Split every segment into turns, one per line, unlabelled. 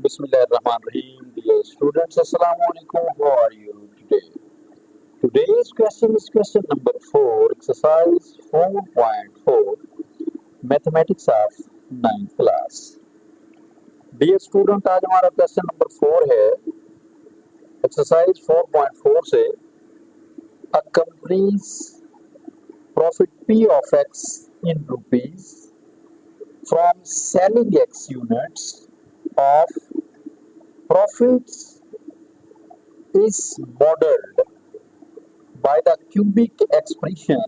Bismillahirrahmanirrahim. Dear students, Assalamualaikum. How are you today? Today's question is question number 4, exercise 4.4, mathematics of 9th class. Dear student, आज हमारा question number 4 है exercise 4.4 से a company's profit P of X in rupees from selling X units of profits is modeled by the cubic expression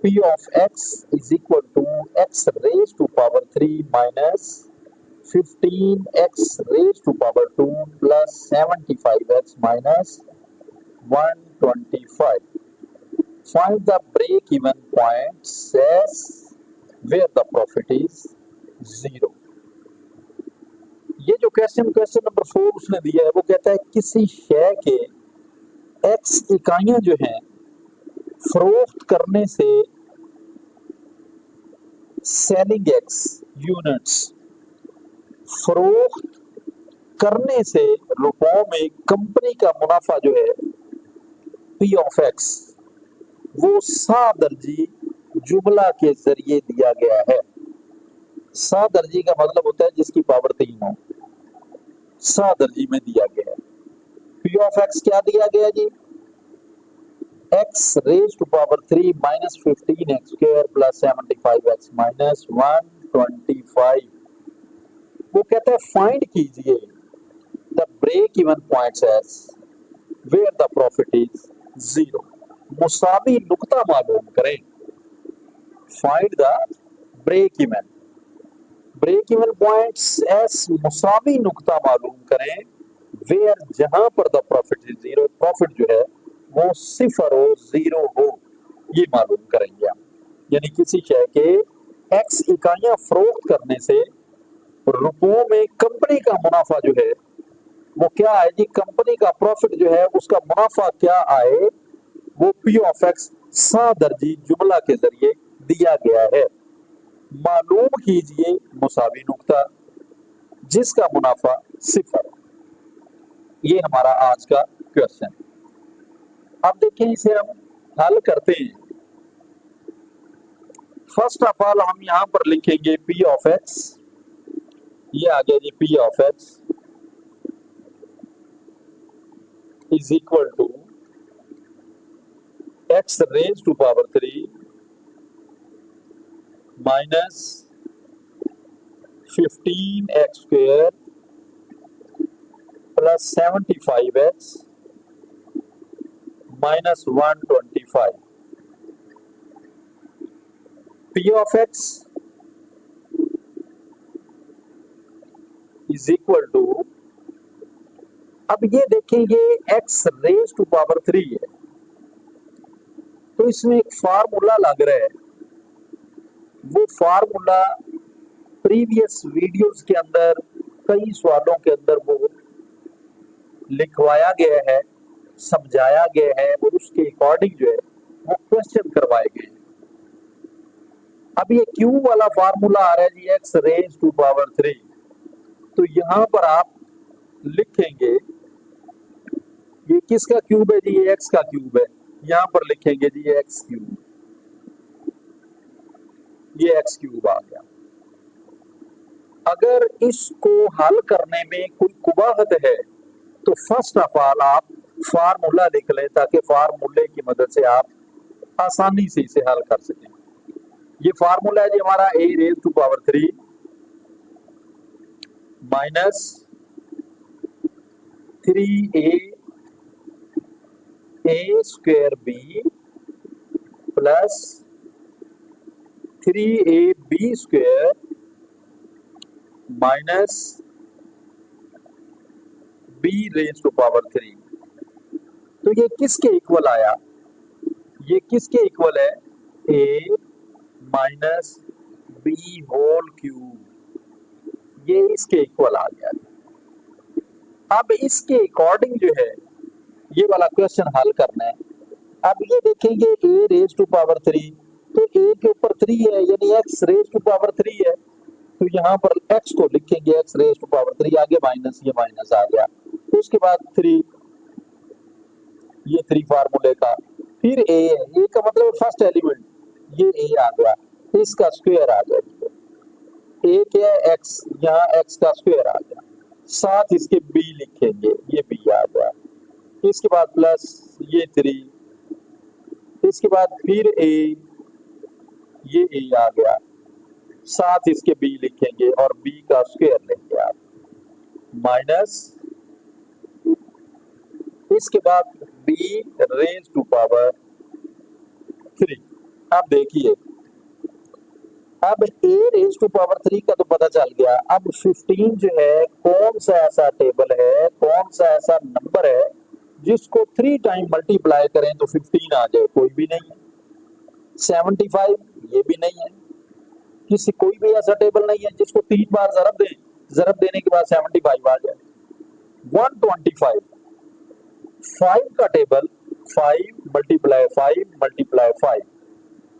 P of X is equal to X raised to power 3 minus 15X raised to power 2 plus 75X minus 125. Find the break-even points as where the profit is 0. ये जो question number 4 उसने दिया है वो कहता है किसी शय के x इकाइयां जो हैं फरोख्त करने से सेलिंग x यूनिट्स फरोख्त करने से रुपयों में कंपनी का मुनाफा जो है P of X वो सादर्जी जुमला के जरिए दिया गया है। सादर्जी का मतलब होता है जिसकी पावर 3 हो, सादर्जी में दिया गया है। P of X क्या दिया गया जी? X raised to power 3 minus 15X square plus 75X minus 125। वो कहता है फाइंड कीजिए the break even points as where the profit is 0। मुसावी नुक्ता मालूम करें। Find the break even points as मुसावी नुक्ता मालूम करें वेयर जहां पर द प्रॉफिट इज 0, प्रॉफिट जो है वो 0 हो 0 हो, ये मालूम करेंगे हम। यानी किसी शय के x इकाइयां फरोख्त करने से रुपयों में कंपनी का मुनाफा जो है वो क्या आए जी? कंपनी का प्रॉफिट जो है उसका मुनाफा क्या आए वो P of X सादर्जी जुमला के जरिए दिया गया है। मालूम कीजिए मुसावी नुक्ता जिसका मुनाफा 0। ये हमारा आज का क्वेश्चन। अब देखें इसे हम हल करते हैं। फर्स्ट ऑफ ऑल हम यहां पर लिखेंगे P of X, ये आ गया जी P of X is equal to X raised to power 3 minus 15X square plus 75X minus 125। P of X is equal to, अब ये देखें ये X raised to power 3 है तो इसमें एक फार्मूला लग रहा है। वो फार्मूला प्रीवियस वीडियोस के अंदर कई सवालों के अंदर वो लिखवाया गया है, समझाया गया है और उसके अकॉर्डिंग जो है वो क्वेश्चन करवाए गए हैं। अब ये Q वाला फार्मूला आ रहा है जी X रेज टू पावर 3, तो यहां पर आप लिखेंगे ये किसका क्यूब है जी? ये X का क्यूब है। यहां पर लिखेंगे जी X क्यूब, ये X क्यूब आ गया। अगर इसको हल करने में कोई कुबाहत है तो फर्स्ट ऑफ ऑल आप फार्मूला लिख लें ताकि फार्मूले की मदद से आप आसानी से इसे हल कर सकें। ये फार्मूला है जी हमारा A raise to power 3 minus 3A square B plus 3AB square minus B raise to power 3। तो ये किसके इक्वल आया? ये किसके इक्वल है? A minus B whole cube, ये इसके इक्वल आ गया। अब इसके अकॉर्डिंग जो है ये वाला क्वेश्चन हल करना है। अब ये देखेंगे A रेज टू पावर 3, तो A के ऊपर 3 है यानी X रेज टू पावर 3 है, तो यहाँ पर x को लिखेंगे x रेज टू पावर 3, आगे माइनस, ये माइनस आ गया, तो उसके बाद 3, ये 3 फार्मूले का, फिर a है, a का मतलब फर्स्ट एलिमेंट, ये a आ गया, इसका स्क्वायर आ गया, a क्या है x, यहाँ x का स्क्वायर आ गया, साथ इसके b लिखेंगे, ये b आ गया, इसके बाद प्लस ये 3, इसके बाद फिर a, ये a आ गया, साथ इसके b लिखेंगे और b का स्क्वायर लेंगे आप, माइनस, इसके बाद b रेज टू पावर 3। अब देखिए, अब a रेज टू पावर 3 का तो पता चल गया, अब 15 जो है कौन सा ऐसा टेबल है, कौन सा ऐसा नंबर है जिसको 3 टाइम मल्टीप्लाई करें तो 15 आ जाए, कोई भी नहीं है। 75 ये भी नहीं है, किसी कोई भी ऐसा टेबल नहीं है जिसको 3 बार ज़रब दें, ज़रब देने के बाद 75 आ जाए। 125 5 का टेबल, 5 मल्टीप्लाई 5 मल्टीप्लाई 5,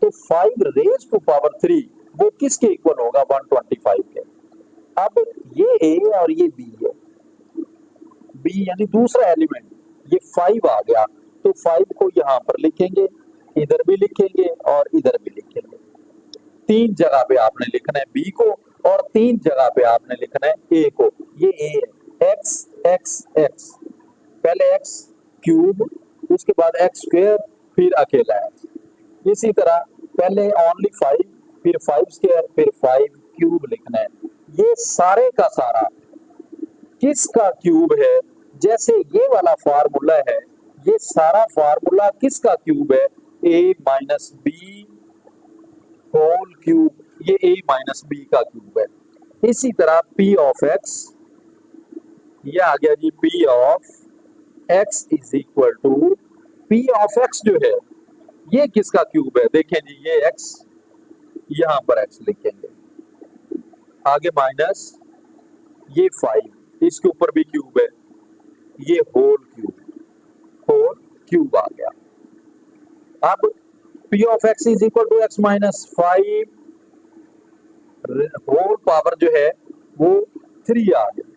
तो 5 रेज टू पावर 3 वो किसके इक्वल होगा, 125 के। अब ये a और ये b है, b यानी दूसरा एलिमेंट, ये 5 आ गया, तो 5 को यहाँ पर लिखेंगे, इधर भी लिखेंगे और इधर भी लिखेंगे, 3 जगह पे आपने लिखना है b को और 3 जगह पे आपने लिखना है a को। ये a है, x x x, पहले x क्यूब, उसके बाद x स्क्वायर, फिर अकेला x, इसी तरह पहले ओनली 5, फिर 5 स्क्वायर, फिर 5 क्यूब लिखना है। ये सारे का सारा किसका क्यूब है, जैसे ये वाला फार्मूला है, ये सारा फार्मूला किसका क्यूब है, a minus B whole cube, ये a माइनस बी का क्यूब है। इसी तरह p ऑफ x, ये आ गया जी p of x is equal to, p of x जो है ये किसका क्यूब है, देखें जी, ये x, यहाँ पर x लिखेंगे, आगे माइनस, ये 5, इसके ऊपर भी क्यूब है, ये होल क्यूब आ गया। अब p of x is equal to x minus 5 whole power जो है वो 3 आ गया,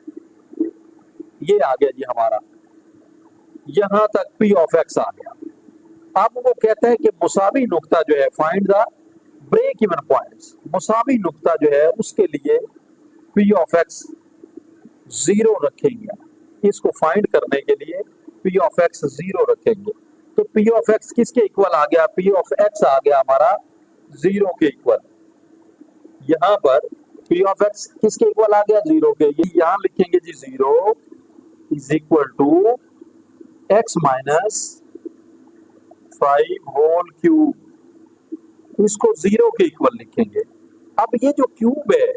ये आ गया जी हमारा, यहां तक p ऑफ x आ गया। अब वो कहता है कि मुसावी नुक्ता जो है, find the break even points, मुसावी नुक्ता जो है उसके लिए p ऑफ x 0 रखेंगे, इसको फाइंड करने के लिए p ऑफ x 0 रखेंगे, तो p ऑफ x किसके इक्वल आ गया, p ऑफ x आ गया हमारा 0 के इक्वल। यहाँ पर p ऑफ x किसके इक्वल आ गया, 0 के, ये यहाँ लिखेंगे जी 0 is equal to x minus 5 whole cube, इसको 0 के इक्वल लिखेंगे। अब ये जो क्यूब है,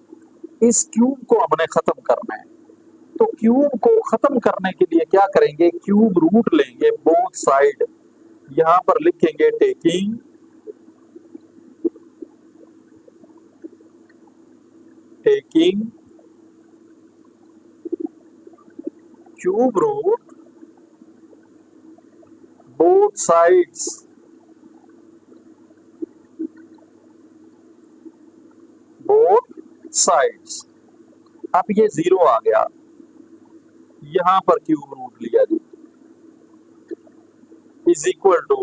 इस क्यूब को हमने खत्म करना है, तो क्यूब को खत्म करने के लिए क्या करेंगे, क्यूब रूट लेंगे बोथ साइड, यहां पर लिखेंगे taking cube root both sides, अब ये 0 आ गया, यहां पर क्यूब रूट लिया जी, इज इक्वल टू,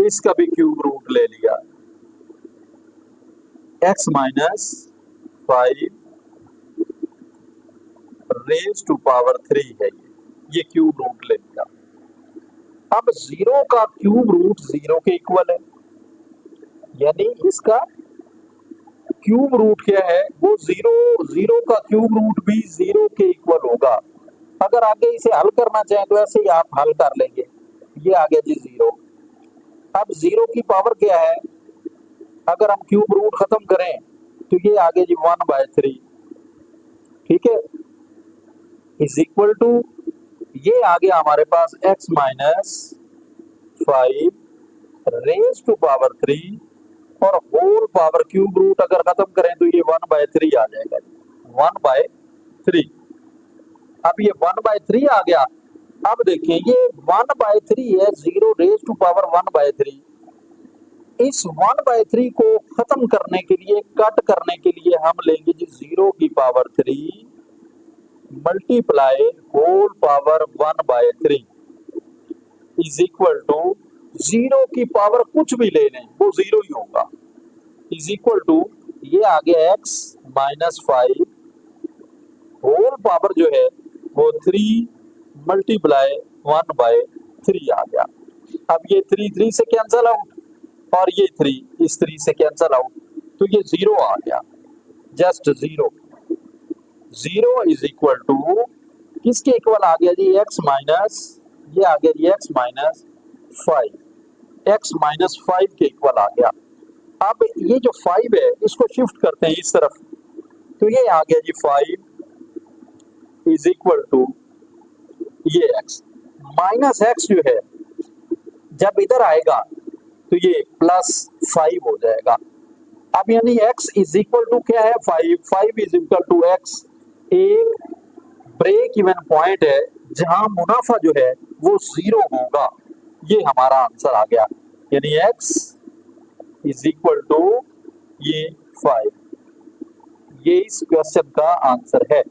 इसका भी क्यूब रूट ले लिया, x minus 5 raise to power 3 है, ये क्यूब रूट ले लिया। अब 0 का क्यूब रूट 0 के इक्वल है, यानी इसका क्यूब रूट क्या है, वो 0 का क्यूब रूट भी 0 के इक्वल होगा। अगर आगे इसे हल करना चाहें तो ऐसे ही आप हल कर लेंगे, ये आ गया जी 0। अब 0 की पावर क्या है, अगर हम क्यूब रूट खत्म करें तो ये आ गया जी 1/3, ठीक है, इज इक्वल टू, ये आ गया हमारे पास x minus 5 raise to power 3 और होल पावर क्यूब रूट अगर खत्म करें तो ये 1/3 आ जाएगा, 1/3। अब ये 1/3 आ गया। अब देखिए ये 1/3 है, 0 रेज टू पावर 1/3, इस 1/3 को खत्म करने के लिए, कट करने के लिए हम लेंगे जी 0 की power 3 multiply whole power 1/3 is equal to 0 की पावर कुछ भी ले लें वो 0 ही होगा, इज इक्वल टू ये आ गया x माइनस 5 होल पावर जो है वो 3 मल्टीप्लाई 1/3 आ गया। अब ये 3 से कैंसल आउट और ये 3 इस 3 से कैंसल आउट, तो ये 0 आ गया, जस्ट 0। 0 इज इक्वल टू किसके इक्वल आ गया जी, x माइनस, ये आ गया जी x माइनस 5, x माइनस 5 के इक्वल आ गया। अब ये जो 5 है इसको शिफ्ट करते हैं इस तरफ, तो ये आ गया जी 5 इज इक्वल टू ये x माइनस x जो है जब इधर आएगा तो ये प्लस 5 हो जाएगा। अब यानी x इज इक्वल टू क्या है, 5 इज इक्वल टू x। एक ब्रेक इवन पॉइंट है जहां मुनाफा जो है वो 0 होगा, ये हमारा आंसर आ गया, यानी x इज इक्वल टू ये 5, ये इस क्वेश्चन का आंसर है।